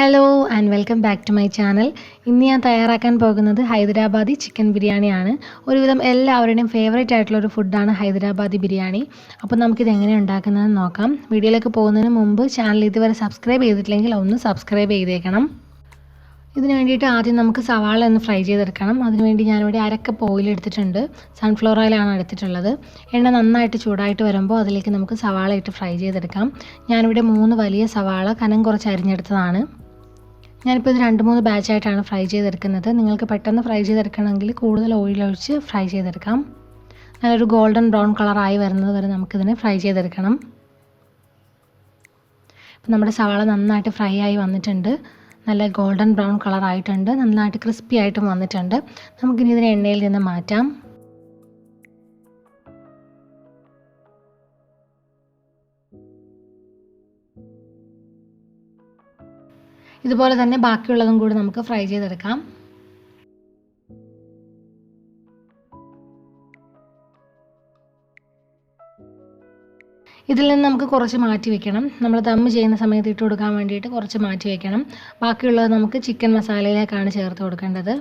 Hello and welcome back to my channel. ഇന്ന് ഞാൻ തയ്യാറാക്കാൻ പോകുന്നത് ഹൈദരാബാദി ചിക്കൻ ബിരിയാണിയാണ്. ഒരുവിധം എല്ലാവരുടെയും ഫേവറേറ്റ് ആയിട്ടുള്ളൊരു ഫുഡാണ് ഹൈദരാബാദി ബിരിയാണി. അപ്പോൾ നമുക്കിത് എങ്ങനെ ഉണ്ടാക്കുന്നതെന്ന് നോക്കാം. വീഡിയോയിലേക്ക് പോകുന്നതിന് മുമ്പ് ചാനൽ ഇതുവരെ സബ്സ്ക്രൈബ് ചെയ്തിട്ടില്ലെങ്കിൽ ഒന്ന് സബ്സ്ക്രൈബ് ചെയ്തേക്കണം. ഇതിന് വേണ്ടിയിട്ട് ആദ്യം നമുക്ക് സവാള ഒന്ന് ഫ്രൈ ചെയ്തെടുക്കണം. അതിനുവേണ്ടി ഞാനിവിടെ 1/2 കപ്പ് ഓയിൽ എടുത്തിട്ടുണ്ട്. സൺഫ്ലവർ ഓയിലാണ് എടുത്തിട്ടുള്ളത്. എണ്ണ നന്നായിട്ട് ചൂടായിട്ട് വരുമ്പോൾ അതിലേക്ക് നമുക്ക് സവാള ഇട്ട് ഫ്രൈ ചെയ്തെടുക്കാം. ഞാനിവിടെ 3 വലിയ സവാള കനം കുറച്ച് അരിഞ്ഞെടുത്തതാണ്. ഞാനിപ്പോൾ ഇത് 2-3 ബാച്ചായിട്ടാണ് ഫ്രൈ ചെയ്തെടുക്കുന്നത്. നിങ്ങൾക്ക് പെട്ടെന്ന് ഫ്രൈ ചെയ്തെടുക്കണമെങ്കിൽ കൂടുതൽ ഓയിൽ ഒഴിച്ച് ഫ്രൈ ചെയ്തെടുക്കാം. നല്ലൊരു ഗോൾഡൻ ബ്രൗൺ കളറായി വരുന്നത് വരെ നമുക്കിതിനെ ഫ്രൈ ചെയ്തെടുക്കണം. ഇപ്പം നമ്മുടെ സവാള നന്നായിട്ട് ഫ്രൈ ആയി വന്നിട്ടുണ്ട്. നല്ല ഗോൾഡൻ ബ്രൗൺ കളറായിട്ടുണ്ട്. നന്നായിട്ട് ക്രിസ്പി ആയിട്ടും വന്നിട്ടുണ്ട്. നമുക്കിനി ഇതിനെ എണ്ണയിൽ നിന്ന് മാറ്റാം. ഇതുപോലെ തന്നെ ബാക്കിയുള്ളതും കൂടി നമുക്ക് ഫ്രൈ ചെയ്തെടുക്കാം. ഇതിൽ നിന്ന് നമുക്ക് കുറച്ച് മാറ്റി വെക്കണം. നമ്മൾ ദം ചെയ്യുന്ന സമയത്ത് ഇട്ട് കൊടുക്കാൻ വേണ്ടിയിട്ട് കുറച്ച് മാറ്റി വെക്കണം. ബാക്കിയുള്ളത് നമുക്ക് ചിക്കൻ മസാലയിലേക്കാണ് ചേർത്ത് കൊടുക്കേണ്ടത്.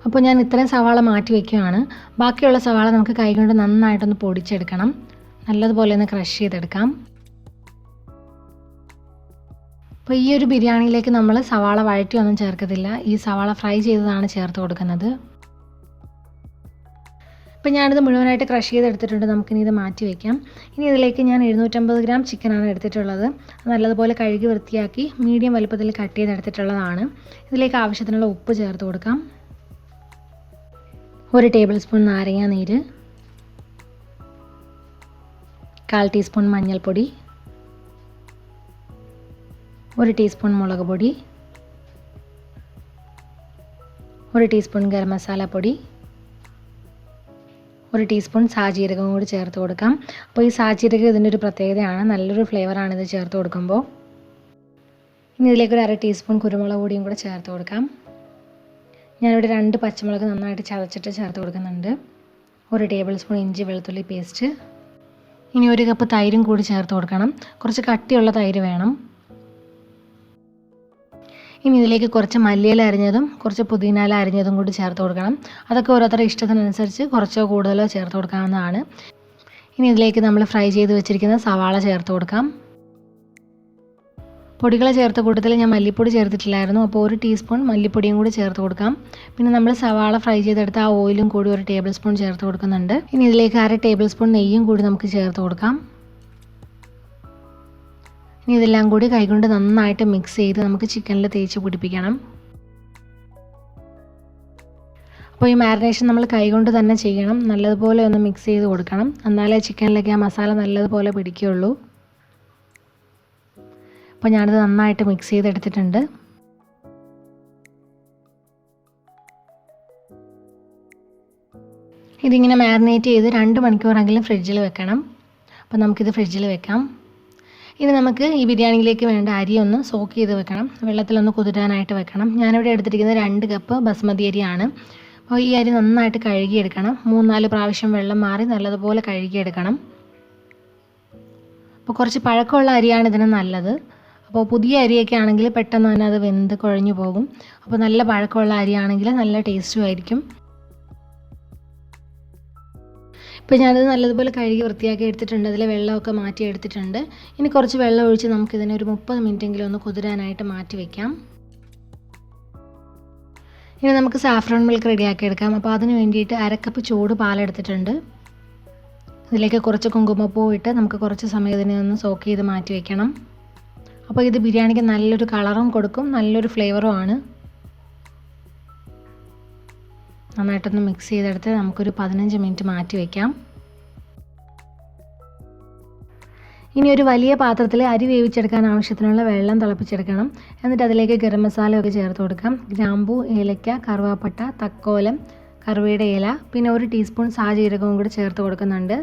അപ്പോൾ ഞാൻ ഇത്രയും സവാള മാറ്റി വയ്ക്കുകയാണ്. ബാക്കിയുള്ള സവാള നമുക്ക് കൈകൊണ്ട് നന്നായിട്ടൊന്ന് പൊടിച്ചെടുക്കണം. നല്ലതുപോലെ ഒന്ന് ക്രഷ് ചെയ്തെടുക്കാം. അപ്പോൾ ഈ ഒരു ബിരിയാണിയിലേക്ക് നമ്മൾ സവാള വഴറ്റിയൊന്നും ചേർക്കത്തില്ല. ഈ സവാള ഫ്രൈ ചെയ്തതാണ് ചേർത്ത് കൊടുക്കുന്നത്. അപ്പോൾ ഞാനിത് മുഴുവനായിട്ട് ക്രഷ് ചെയ്തെടുത്തിട്ടുണ്ട്. നമുക്കിനി ഇത് മാറ്റി വയ്ക്കാം. ഇനി ഇതിലേക്ക് ഞാൻ 750 ഗ്രാം ചിക്കനാണ് എടുത്തിട്ടുള്ളത്. നല്ലതുപോലെ കഴുകി വൃത്തിയാക്കി മീഡിയം വലുപ്പത്തിൽ കട്ട് ചെയ്തെടുത്തിട്ടുള്ളതാണ്. ഇതിലേക്ക് ആവശ്യത്തിനുള്ള ഉപ്പ് ചേർത്ത് കൊടുക്കാം. 1 ടേബിൾ സ്പൂൺ നാരങ്ങ നീര്, 1/4 ടീസ്പൂൺ മഞ്ഞൾപ്പൊടി, 1 ടീസ്പൂൺ മുളക് പൊടി, 1 ടീസ്പൂൺ ഗരം മസാല പൊടി, 1 ടീസ്പൂൺ സാജീരകം കൂടി ചേർത്ത് കൊടുക്കാം. അപ്പോൾ ഈ സാജീരകം ഇതിൻ്റെ ഒരു പ്രത്യേകതയാണ്. നല്ലൊരു ഫ്ലേവറാണ് ഇത് ചേർത്ത് കൊടുക്കുമ്പോൾ. ഇനി ഇതിലേക്ക് 1/2 ടീസ്പൂൺ കുരുമുളക് പൊടിയും കൂടെ ചേർത്ത് കൊടുക്കാം. ഞാനിവിടെ 2 പച്ചമുളക് നന്നായിട്ട് ചതച്ചിട്ട് ചേർത്ത് കൊടുക്കുന്നുണ്ട്. 1 ടേബിൾ സ്പൂൺ ഇഞ്ചി വെളുത്തുള്ളി പേസ്റ്റ്. ഇനി 1 കപ്പ് തൈരും കൂടി ചേർത്ത് കൊടുക്കണം. കുറച്ച് കട്ടിയുള്ള തൈര് വേണം. ഇനി ഇതിലേക്ക് കുറച്ച് മല്ലിയില അരിഞ്ഞതും കുറച്ച് പുതിനയില അരിഞ്ഞതും കൂടി ചേർത്ത് കൊടുക്കണം. അതൊക്കെ ഓരോരുത്തരുടെ ഇഷ്ടത്തിനനുസരിച്ച് കുറച്ചോ കൂടുതലോ ചേർത്ത് കൊടുക്കാവുന്നതാണ്. ഇനി ഇതിലേക്ക് നമ്മൾ ഫ്രൈ ചെയ്ത് വെച്ചിരിക്കുന്ന സവാള ചേർത്ത് കൊടുക്കാം. പൊടികൾ ചേർത്ത കൂട്ടത്തിൽ ഞാൻ മല്ലിപ്പൊടി ചേർത്തിട്ടില്ലായിരുന്നു. അപ്പോൾ 1 ടീസ്പൂൺ മല്ലിപ്പൊടിയും കൂടി ചേർത്ത് കൊടുക്കാം. പിന്നെ നമ്മൾ സവാള ഫ്രൈ ചെയ്തെടുത്ത ആ ഓയിലും കൂടി 1 ടേബിൾ സ്പൂൺ ചേർത്ത് കൊടുക്കുന്നുണ്ട്. ഇനി ഇതിലേക്ക് 1/2 ടേബിൾ സ്പൂൺ നെയ്യും കൂടി നമുക്ക് ചേർത്ത് കൊടുക്കാം. ഇനി ഇതെല്ലാം കൂടി കൈകൊണ്ട് നന്നായിട്ട് മിക്സ് ചെയ്ത് നമുക്ക് ചിക്കനിൽ തേച്ച് പിടിപ്പിക്കണം. അപ്പോൾ ഈ മാരിനേഷൻ നമ്മൾ കൈകൊണ്ട് തന്നെ ചെയ്യണം. നല്ലതുപോലെ ഒന്ന് മിക്സ് ചെയ്ത് കൊടുക്കണം. എന്നാലേ ചിക്കനിലേക്ക് ആ മസാല നല്ലതുപോലെ പിടിക്കുകയുള്ളൂ. അപ്പോൾ ഞാനിത് നന്നായിട്ട് മിക്സ് ചെയ്തെടുത്തിട്ടുണ്ട്. ഇതിങ്ങനെ മാരിനേറ്റ് ചെയ്ത് 2 മണിക്കൂറെങ്കിലും ഫ്രിഡ്ജിൽ വെക്കണം. അപ്പോൾ നമുക്കിത് ഫ്രിഡ്ജിൽ വെക്കാം. ഇനി നമുക്ക് ഈ ബിരിയാണിയിലേക്ക് വേണ്ട അരി ഒന്ന് സോക്ക് ചെയ്ത് വെക്കണം. വെള്ളത്തിലൊന്ന് കുതിരാനായിട്ട് വെക്കണം. ഞാനിവിടെ എടുത്തിരിക്കുന്നത് 2 കപ്പ് ബസ്മതി അരിയാണ്. അപ്പോൾ ഈ അരി നന്നായിട്ട് കഴുകിയെടുക്കണം. 3-4 പ്രാവശ്യം വെള്ളം മാറി നല്ലതുപോലെ കഴുകിയെടുക്കണം. അപ്പോൾ കുറച്ച് പഴക്കമുള്ള അരിയാണ് ഇതിന് നല്ലത്. അപ്പോൾ പുതിയ അരിയൊക്കെ ആണെങ്കിൽ പെട്ടെന്ന് തന്നെ അത് വെന്ത് കുഴഞ്ഞു പോകും. അപ്പോൾ നല്ല പഴക്കമുള്ള അരിയാണെങ്കിൽ നല്ല ടേസ്റ്റും ആയിരിക്കും. ഇപ്പോൾ ഞാനത് നല്ലതുപോലെ കഴുകി വൃത്തിയാക്കി എടുത്തിട്ടുണ്ട്. അതിൽ വെള്ളമൊക്കെ മാറ്റി എടുത്തിട്ടുണ്ട്. ഇനി കുറച്ച് വെള്ളം ഒഴിച്ച് നമുക്കിതിനെ ഒരു 30 മിനിറ്റെങ്കിലും ഒന്ന് കുതിരാനായിട്ട് മാറ്റി വയ്ക്കാം. ഇനി നമുക്ക് സാഫ്രോൺ മിൽക്ക് റെഡിയാക്കി എടുക്കാം. അപ്പോൾ അതിന് വേണ്ടിയിട്ട് 1/2 കപ്പ് ചൂട് പാലെടുത്തിട്ടുണ്ട്. ഇതിലേക്ക് കുറച്ച് കുങ്കുമപ്പൂ ഇട്ട് നമുക്ക് കുറച്ച് സമയം ഇതിനെ ഒന്ന് സോക്ക് ചെയ്ത് മാറ്റി വയ്ക്കണം. അപ്പോൾ ഇത് ബിരിയാണിക്ക് നല്ലൊരു കളറും കൊടുക്കും, നല്ലൊരു ഫ്ലേവറും ആണ്. നന്നായിട്ടൊന്ന് മിക്സ് ചെയ്തെടുത്ത് നമുക്കൊരു 15 മിനിറ്റ് മാറ്റി വയ്ക്കാം. ഇനി ഒരു വലിയ പാത്രത്തിൽ അരി വേവിച്ചെടുക്കാൻ ആവശ്യത്തിനുള്ള വെള്ളം തിളപ്പിച്ചെടുക്കണം. എന്നിട്ട് അതിലേക്ക് ഗരം മസാലയൊക്കെ ചേർത്ത് കൊടുക്കാം. ഗ്രാമ്പൂ, ഏലക്ക, കറുവാപ്പട്ട, തക്കോലം, കറുവയുടെ ഇല, പിന്നെ 1 ടീസ്പൂൺ സാജീരകവും കൂടി ചേർത്ത് കൊടുക്കുന്നുണ്ട്.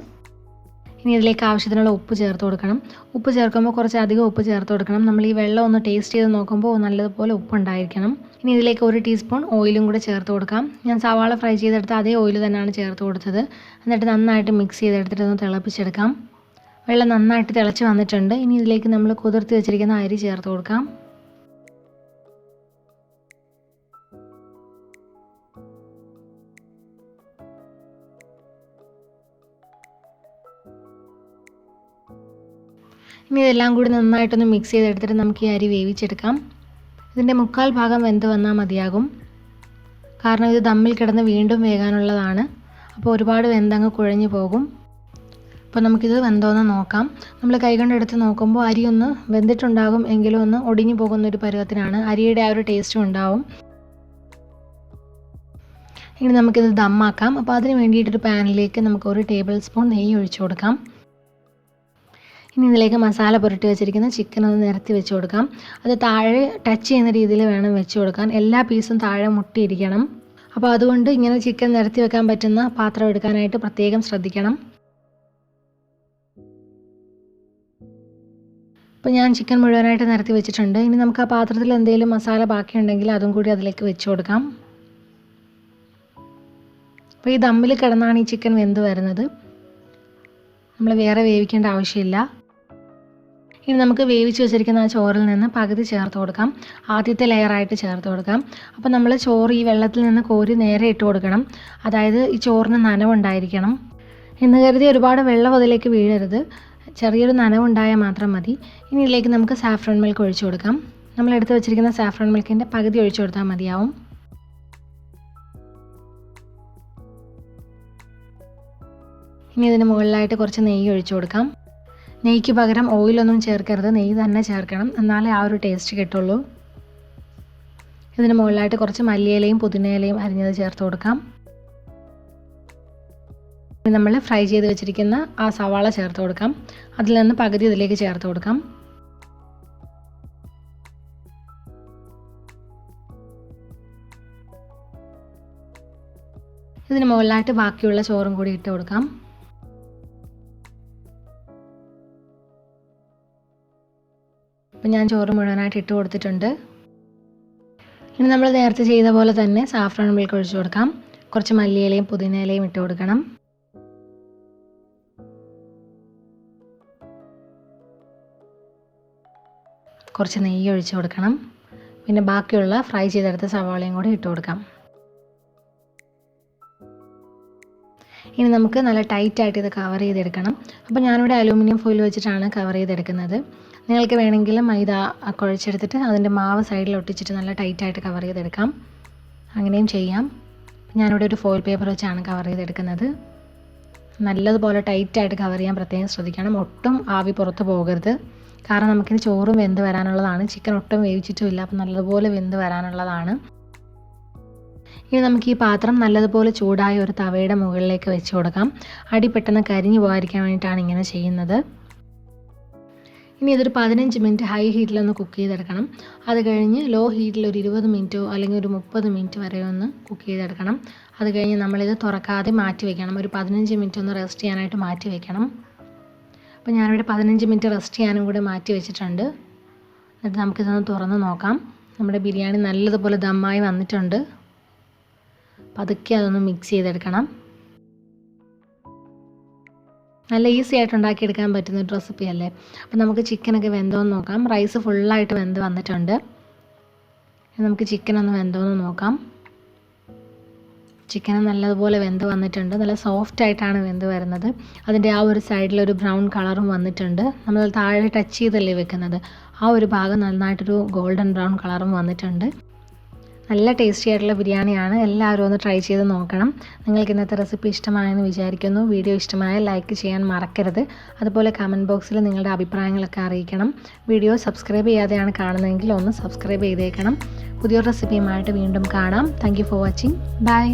ഇനി ഇതിലേക്ക് ആവശ്യത്തിനുള്ള ഉപ്പ് ചേർത്ത് കൊടുക്കണം. ഉപ്പ് ചേർക്കുമ്പോൾ കുറച്ച് അധികം ഉപ്പ് ചേർത്ത് കൊടുക്കണം. നമ്മൾ ഈ വെള്ളം ഒന്ന് ടേസ്റ്റ് ചെയ്ത് നോക്കുമ്പോൾ നല്ലതുപോലെ ഉപ്പുണ്ടായിരിക്കണം. ഇനി ഇതിലേക്ക് 1 ടീസ്പൂൺ ഓയിലും കൂടെ ചേർത്ത് കൊടുക്കാം. ഞാൻ സവാള ഫ്രൈ ചെയ്തെടുത്ത അതേ ഓയിൽ തന്നെയാണ് ചേർത്ത് കൊടുത്തത്. എന്നിട്ട് നന്നായിട്ട് മിക്സ് ചെയ്തെടുത്തിട്ട് ഒന്ന് തിളപ്പിച്ചെടുക്കാം. വെള്ളം നന്നായിട്ട് തിളച്ച് വന്നിട്ടുണ്ട്. ഇനി ഇതിലേക്ക് നമ്മൾ കുതിർത്തി വെച്ചിരിക്കുന്ന അരി ചേർത്ത് കൊടുക്കാം. ഇനി ഇതെല്ലാം കൂടി നന്നായിട്ടൊന്ന് മിക്സ് ചെയ്തെടുത്തിട്ട് നമുക്ക് ഈ അരി വേവിച്ചെടുക്കാം. ഇതിൻ്റെ 1/4 ഭാഗം വെന്ത് വന്നാൽ മതിയാകും. കാരണം ഇത് ദമ്മിൽ കിടന്ന് വീണ്ടും വേകാനുള്ളതാണ്. അപ്പോൾ ഒരുപാട് വെന്തങ്ങ് കുഴഞ്ഞു പോകും. അപ്പോൾ നമുക്കിത് വെന്തോന്ന് നോക്കാം. നമ്മൾ കൈകൊണ്ട് എടുത്ത് നോക്കുമ്പോൾ അരി ഒന്ന് വെന്തിട്ടുണ്ടാകും, എങ്കിലും ഒന്ന് ഒടിഞ്ഞു പോകുന്നൊരു പരുവത്തിനാണ്. അരിയുടെ ആ ഒരു ടേസ്റ്റും ഉണ്ടാവും. ഇനി നമുക്കിത് ദമ്മാക്കാം. അപ്പോൾ അതിന് വേണ്ടിയിട്ടൊരു പാനിലേക്ക് നമുക്ക് 1 ടേബിൾ സ്പൂൺ നെയ്യ് ഒഴിച്ചു കൊടുക്കാം. ഇനി ഇതിലേക്ക് മസാല പുരട്ടി വെച്ചിരിക്കുന്ന ചിക്കൻ ഒന്ന് നിരത്തി വെച്ച് കൊടുക്കാം. അത് താഴെ ടച്ച് ചെയ്യുന്ന രീതിയിൽ വേണം വെച്ച് കൊടുക്കാൻ. എല്ലാ പീസും താഴെ മുട്ടിയിരിക്കണം. അപ്പോൾ അതുകൊണ്ട് ഇങ്ങനെ ചിക്കൻ നിരത്തി വെക്കാൻ പറ്റുന്ന പാത്രം എടുക്കാനായിട്ട് പ്രത്യേകം ശ്രദ്ധിക്കണം. അപ്പോൾ ഞാൻ ചിക്കൻ മുഴുവനായിട്ട് നിരത്തി വെച്ചിട്ടുണ്ട്. ഇനി നമുക്ക് ആ പാത്രത്തിൽ എന്തെങ്കിലും മസാല ബാക്കിയുണ്ടെങ്കിൽ അതും കൂടി അതിലേക്ക് വെച്ച് കൊടുക്കാം. അപ്പോൾ ഈ ദമ്മിൽ കിടന്നാണ് ഈ ചിക്കൻ വെന്ത് വരുന്നത്. നമ്മൾ വേറെ വേവിക്കേണ്ട ആവശ്യമില്ല. ഇനി നമുക്ക് വേവിച്ച് വെച്ചിരിക്കുന്ന ആ ചോറിൽ നിന്ന് പകുതി ചേർത്ത് കൊടുക്കാം. ആദ്യത്തെ ലെയറായിട്ട് ചേർത്ത് കൊടുക്കാം. അപ്പോൾ നമ്മൾ ചോറ് ഈ വെള്ളത്തിൽ നിന്ന് കോരി നേരെ ഇട്ട് കൊടുക്കണം. അതായത് ഈ ചോറിന് നനവുണ്ടായിരിക്കണം എന്ന് കരുതി ഒരുപാട് വെള്ളം അതിലേക്ക് വീഴരുത്. ചെറിയൊരു നനവുണ്ടായാൽ മാത്രം മതി. ഇനി ഇതിലേക്ക് നമുക്ക് സാഫ്രോൺ മിൽക്ക് ഒഴിച്ചു കൊടുക്കാം. നമ്മൾ എടുത്ത് വെച്ചിരിക്കുന്ന സാഫ്രോൺ മിൽക്കിൻ്റെ പകുതി ഒഴിച്ചു കൊടുത്താൽ മതിയാവും. ഇനി ഇതിന് മുകളിലായിട്ട് കുറച്ച് നെയ്യ് ഒഴിച്ചു കൊടുക്കാം. നെയ്ക്ക് പകരം ഓയിലൊന്നും ചേർക്കരുത്, നെയ്യ് തന്നെ ചേർക്കണം. എന്നാലേ ആ ഒരു ടേസ്റ്റ് കിട്ടുള്ളൂ. ഇതിന് മുകളിലായിട്ട് കുറച്ച് മല്ലിയിലയും പുതിനയിലയും അരിഞ്ഞത് ചേർത്ത് കൊടുക്കാം. നമ്മൾ ഫ്രൈ ചെയ്ത് വെച്ചിരിക്കുന്ന ആ സവാള ചേർത്ത് കൊടുക്കാം. അതിൽ നിന്ന് പകുതി ഇതിലേക്ക് ചേർത്ത് കൊടുക്കാം. ഇതിന് മുകളിലായിട്ട് ബാക്കിയുള്ള ചോറും കൂടി ഇട്ട് കൊടുക്കാം. അപ്പോൾ ഞാൻ ചോറ് മുഴുവനായിട്ട് ഇട്ട് കൊടുത്തിട്ടുണ്ട്. ഇനി നമ്മൾ നേരത്തെ ചെയ്ത പോലെ തന്നെ സാഫ്രോൺ മിൽക്ക് ഒഴിച്ചു കൊടുക്കാം. കുറച്ച് മല്ലിയിലയും പുതിനയിലയും ഇട്ട് കൊടുക്കണം. കുറച്ച് നെയ്യ് ഒഴിച്ചു കൊടുക്കണം. പിന്നെ ബാക്കിയുള്ള ഫ്രൈ ചെയ്തെടുത്ത സവാളയും കൂടി ഇട്ട് കൊടുക്കാം. ഇനി നമുക്ക് നല്ല ടൈറ്റായിട്ട് ഇത് കവർ ചെയ്തെടുക്കണം. അപ്പോൾ ഞാനിവിടെ അലൂമിനിയം ഫോയിൽ വെച്ചിട്ടാണ് കവർ ചെയ്തെടുക്കുന്നത്. നിങ്ങൾക്ക് വേണമെങ്കിൽ മൈദ കുഴച്ചെടുത്തിട്ട് അതിൻ്റെ മാവ് സൈഡിൽ ഒട്ടിച്ചിട്ട് നല്ല ടൈറ്റായിട്ട് കവർ ചെയ്തെടുക്കാം. അങ്ങനെയും ചെയ്യാം. ഞാനിവിടെ ഒരു ഫോയിൽ പേപ്പർ വെച്ചാണ് കവർ ചെയ്തെടുക്കുന്നത്. നല്ലതുപോലെ ടൈറ്റായിട്ട് കവർ ചെയ്യാൻ പ്രത്യേകം ശ്രദ്ധിക്കണം. ഒട്ടും ആവി പുറത്ത് പോകരുത്. കാരണം നമുക്കിത് ചോറും വെന്ത് വരാനുള്ളതാണ്. ചിക്കൻ ഒട്ടും വേവിച്ചിട്ടുമില്ല. അപ്പോൾ നല്ലതുപോലെ വെന്ത് വരാനുള്ളതാണ്. ഇനി നമുക്ക് ഈ പാത്രം നല്ലതുപോലെ ചൂടായ ഒരു തവയുടെ മുകളിലേക്ക് വെച്ച് കൊടുക്കാം. അടി പെട്ടെന്ന് കരിഞ്ഞു പോകാതിരിക്കാൻ വേണ്ടിയിട്ടാണ് ഇങ്ങനെ ചെയ്യുന്നത്. ഇനി ഇതൊരു 15 മിനിറ്റ് ഹൈ ഹീറ്റിലൊന്ന് കുക്ക് ചെയ്തെടുക്കണം. അത് കഴിഞ്ഞ് ലോ ഹീറ്റിൽ ഒരു 20 മിനിറ്റോ അല്ലെങ്കിൽ ഒരു 30 മിനിറ്റ് വരെ ഒന്ന് കുക്ക് ചെയ്തെടുക്കണം. അത് കഴിഞ്ഞ് നമ്മളിത് തുറക്കാതെ മാറ്റി വയ്ക്കണം. ഒരു 15 മിനിറ്റ് ഒന്ന് റെസ്റ്റ് ചെയ്യാനായിട്ട് മാറ്റി വയ്ക്കണം. അപ്പോൾ ഞാനിവിടെ 15 മിനിറ്റ് റെസ്റ്റ് ചെയ്യാനും കൂടെ മാറ്റി വെച്ചിട്ടുണ്ട്. എന്നിട്ട് നമുക്കിതൊന്ന് തുറന്ന് നോക്കാം. നമ്മുടെ ബിരിയാണി നല്ലതുപോലെ ദമ്മായി വന്നിട്ടുണ്ട്. പതുക്കെ അതൊന്ന് മിക്സ് ചെയ്തെടുക്കണം. നല്ല ഈസി ആയിട്ട് ഉണ്ടാക്കിയെടുക്കാൻ പറ്റുന്ന ഒരു റെസിപ്പി അല്ലേ. അപ്പോൾ നമുക്ക് ചിക്കനൊക്കെ വെന്തോന്ന് നോക്കാം. റൈസ് ഫുള്ളായിട്ട് വെന്ത് വന്നിട്ടുണ്ട്. നമുക്ക് ചിക്കനൊന്ന് വെന്തോന്ന് നോക്കാം. ചിക്കൻ നല്ലതുപോലെ വെന്ത് വന്നിട്ടുണ്ട്. നല്ല സോഫ്റ്റായിട്ടാണ് വെന്ത് വരുന്നത്. അതിൻ്റെ ആ ഒരു സൈഡിലൊരു ബ്രൗൺ കളറും വന്നിട്ടുണ്ട്. നമ്മൾ താഴെ ടച്ച് ചെയ്തല്ലേ വെക്കുന്നത്. ആ ഒരു ഭാഗം നന്നായിട്ടൊരു ഗോൾഡൻ ബ്രൗൺ കളറും വന്നിട്ടുണ്ട്. നല്ല ടേസ്റ്റി ആയിട്ടുള്ള ബിരിയാണിയാണ്. എല്ലാവരും ഒന്ന് ട്രൈ ചെയ്ത് നോക്കണം. നിങ്ങൾക്ക് ഇന്നത്തെ റെസിപ്പി ഇഷ്ടമായെന്ന് വിചാരിക്കുന്നു. വീഡിയോ ഇഷ്ടമായാൽ ലൈക്ക് ചെയ്യാൻ മറക്കരുത്. അതുപോലെ കമൻറ്റ് ബോക്സിൽ നിങ്ങളുടെ അഭിപ്രായങ്ങളൊക്കെ അറിയിക്കണം. വീഡിയോ സബ്സ്ക്രൈബ് ചെയ്യാതെയാണ് കാണുന്നതെങ്കിൽ ഒന്ന് സബ്സ്ക്രൈബ് ചെയ്തേക്കണം. പുതിയൊരു റെസിപ്പിയുമായിട്ട് വീണ്ടും കാണാം. Thank you for watching. By.